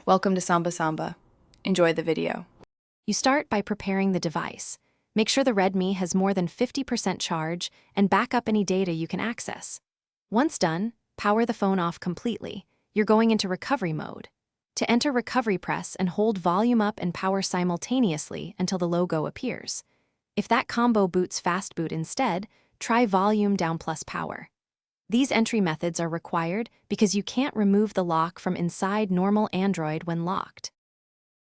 Welcome to Samba Samba. Enjoy the video. You start by preparing the device. Make sure the Redmi has more than 50% charge and back up any data you can access. Once done, power the phone off completely. You're going into recovery mode. To enter recovery, press and hold volume up and power simultaneously until the logo appears. If that combo boots fast boot instead, try volume down plus power. These entry methods are required because you can't remove the lock from inside normal Android when locked.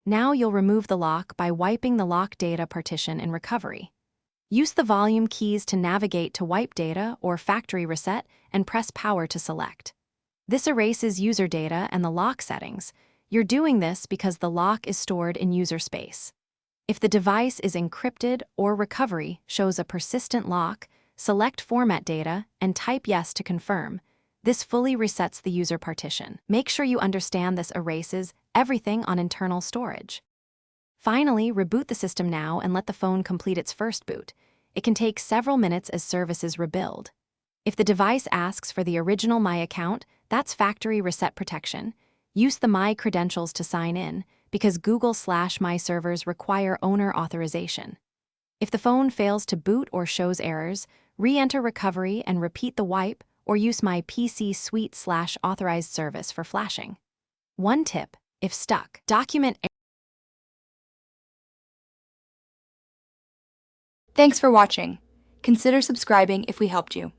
Now you'll remove the lock by wiping the lock data partition in recovery. Use the volume keys to navigate to wipe data or factory reset and press power to select. This erases user data and the lock settings. You're doing this because the lock is stored in user space. If the device is encrypted or recovery shows a persistent lock, select Format Data and type Yes to confirm. This fully resets the user partition. Make sure you understand this erases everything on internal storage. Finally, reboot the system now and let the phone complete its first boot. It can take several minutes as services rebuild. If the device asks for the original My Account, that's factory reset protection. Use the My credentials to sign in, because Google/My servers require owner authorization. If the phone fails to boot or shows errors, re-enter recovery and repeat the wipe, or use My PC Suite/authorized service for flashing. One tip: if stuck, document. Thanks for watching. Consider subscribing if we helped you.